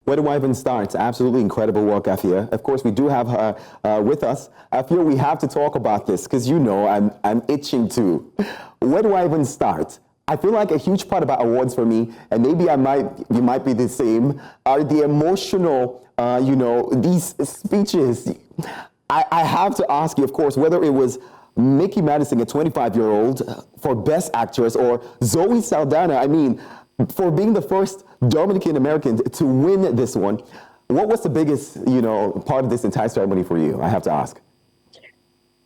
Where do I even start? Absolutely incredible work, Afua. Of course, we do have her with us. Afua, we have to talk about this because I'm itching to. Where do I even start? I feel like a huge part about awards for me, and maybe you might be the same, are the emotional, these speeches. I have to ask you, of course, whether it was Mickey Madison, a 25-year-old, for Best Actress, or Zoe Saldana, for being the first Dominican American to win this one. What was the biggest, part of this entire ceremony for you? I have to ask.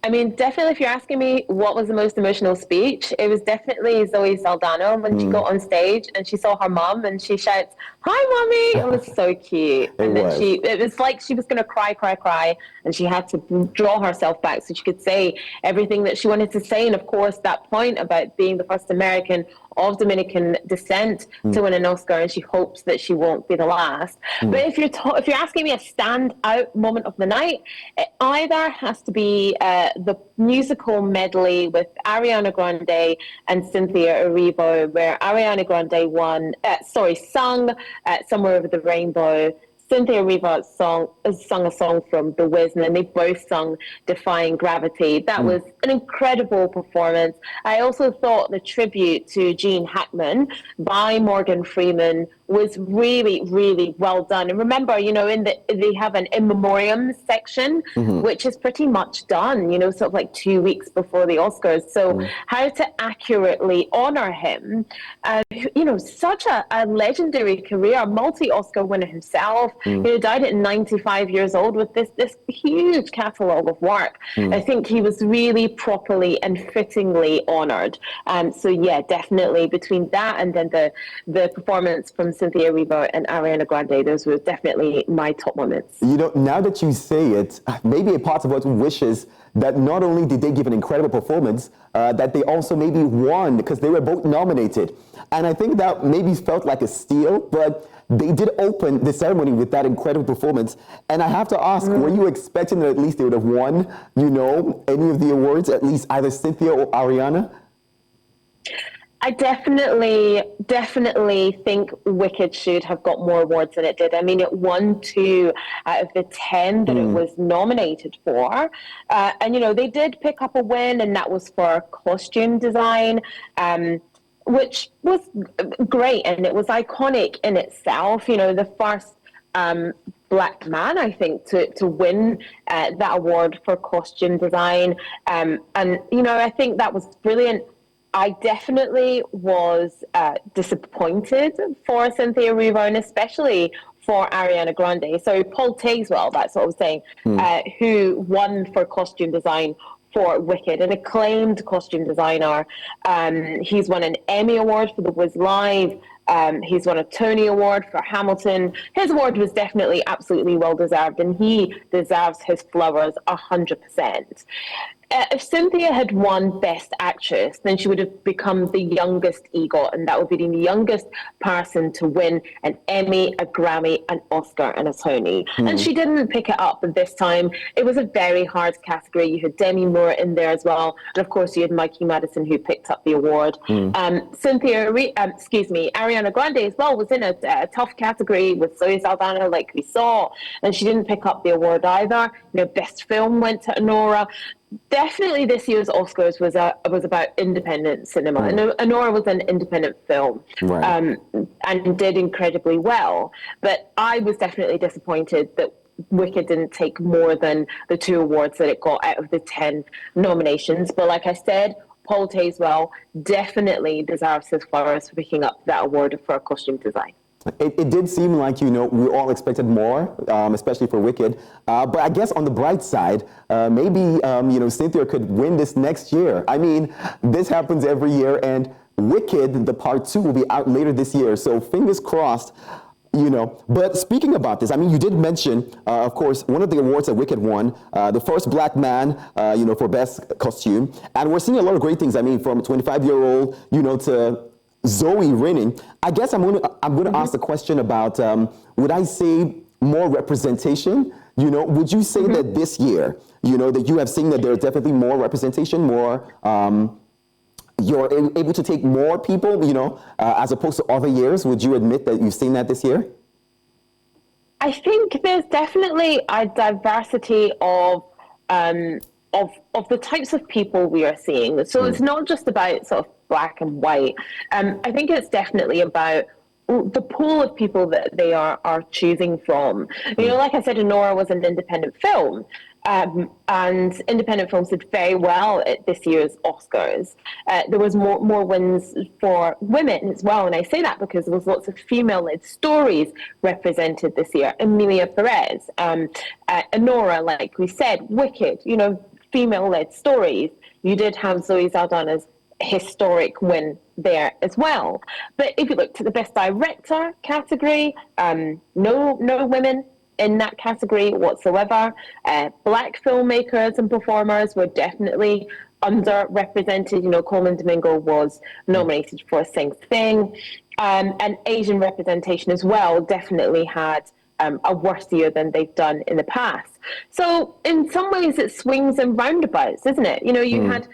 Definitely, if you're asking me what was the most emotional speech, it was definitely Zoe Saldana when she got on stage and she saw her mom and she shouts, "Hi, mommy!" It was so cute. It was like she was going to cry, and she had to draw herself back so she could say everything that she wanted to say. And of course, that point about being the first American of Dominican descent to win an Oscar, and she hopes that she won't be the last. But if you're asking me a standout moment of the night, it either has to be the musical medley with Ariana Grande and Cynthia Erivo, where Ariana Grande sung "Somewhere Over the Rainbow." Cynthia Erivo sung a song from The Wiz, and then they both sung "Defying Gravity." That was an incredible performance. I also thought the tribute to Gene Hackman by Morgan Freeman was really, really well done. And remember, they have an in memoriam section, which is pretty much done, sort of like 2 weeks before the Oscars. So how to accurately honor him, such a legendary career, multi-Oscar winner himself, died at 95 years old with this huge catalogue of work. I think he was really properly and fittingly honored. So yeah, definitely between that and then the performance from Cynthia Erivo and Ariana Grande, those were definitely my top moments. Now that you say it, maybe a part of what wishes that not only did they give an incredible performance, that they also maybe won because they were both nominated. And I think that maybe felt like a steal, but they did open the ceremony with that incredible performance. And I have to ask, were you expecting that at least they would have won, any of the awards, at least either Cynthia or Ariana? I definitely think Wicked should have got more awards than it did. It won 2 out of the 10 that it was nominated for. And, they did pick up a win, and that was for costume design, which was great. And it was iconic in itself. The first Black man, I think, to win that award for costume design. And, I think that was brilliant. I definitely was disappointed for Cynthia Erivo, and especially for Ariana Grande. So Paul Tazewell, that's what I was saying, who won for costume design for Wicked, an acclaimed costume designer. He's won an Emmy Award for The Wiz Live. He's won a Tony Award for Hamilton. His award was definitely absolutely well-deserved, and he deserves his flowers 100%. If Cynthia had won Best Actress, then she would have become the youngest EGOT, and that would be the youngest person to win an Emmy, a Grammy, an Oscar, and a Tony. And she didn't pick it up Mm-hmm. this time. It was a very hard category. You had Demi Moore in there as well, and of course you had Mikey Madison, who picked up the award. Ariana Grande as well was in a tough category with Zoe Saldana, like we saw, and she didn't pick up the award either. Best Film went to Anora. Definitely this year's Oscars was about independent cinema. And Anora was an independent film, and did incredibly well. But I was definitely disappointed that Wicked didn't take more than the 2 awards that it got out of the 10 nominations. But like I said, Paul Tazewell definitely deserves his flowers for picking up that award for costume design. It did seem like, we all expected more, especially for Wicked. But I guess on the bright side, maybe, Cynthia could win this next year. This happens every year, and Wicked, the part 2, will be out later this year. So fingers crossed, But speaking about this, you did mention, of course, one of the awards that Wicked won, the first Black man, for Best Costume. And we're seeing a lot of great things, from 25-year-old, to Zoe winning. I guess I'm going to ask the question about, would I say more representation? Would you say that this year, that you have seen that there's definitely more representation, more, you're able to take more people, as opposed to other years? Would you admit that you've seen that this year? I think there's definitely a diversity of the types of people we are seeing. So it's not just about sort of black and white. I think it's definitely about the pool of people that they are choosing from. You know, like I said, Anora was an independent film. And independent films did very well at this year's Oscars. There was more wins for women as well, and I say that because there was lots of female-led stories represented this year. Emilia Perez, Anora, like we said, Wicked, you know, female-led stories. You did have Zoe Saldana's historic win there as well. But if you look to the Best Director category, no women in that category whatsoever. Black filmmakers and performers were definitely underrepresented. You know, Coleman Domingo was nominated for Sing Sing. And Asian representation as well definitely had a worse year than they've done in the past. So in some ways it swings and roundabouts, isn't it? You know, you had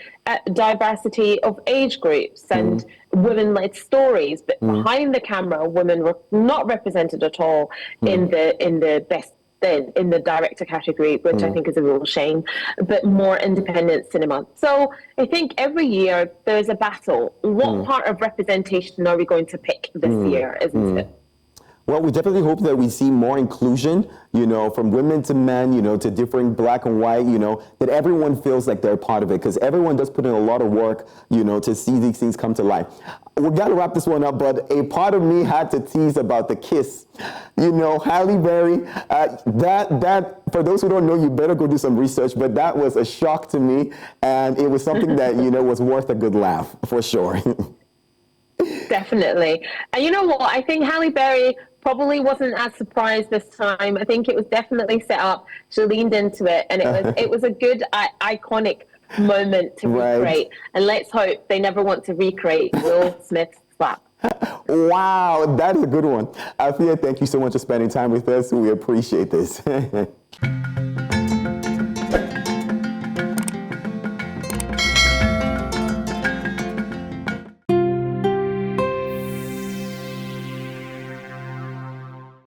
diversity of age groups and women-led stories, but behind the camera, women were not represented at all in the best in the director category, which I think is a real shame, but more independent cinema. So I think every year there's a battle. What part of representation are we going to pick this year, isn't it? Well, we definitely hope that we see more inclusion, you know, from women to men, you know, to different black and white, you know, that everyone feels like they're part of it, because everyone does put in a lot of work, you know, to see these things come to life. We got to wrap this one up, but a part of me had to tease about the kiss. You know, Halle Berry, that for those who don't know, you better go do some research, but that was a shock to me, and it was something that, you know, was worth a good laugh, for sure. Definitely. And you know what? I think Halle Berry probably wasn't as surprised this time. I think it was definitely set up. She leaned into it, and it was a good, iconic moment to recreate. And let's hope they never want to recreate Will Smith's slap. Wow, that is a good one. Afua, thank you so much for spending time with us. We appreciate this.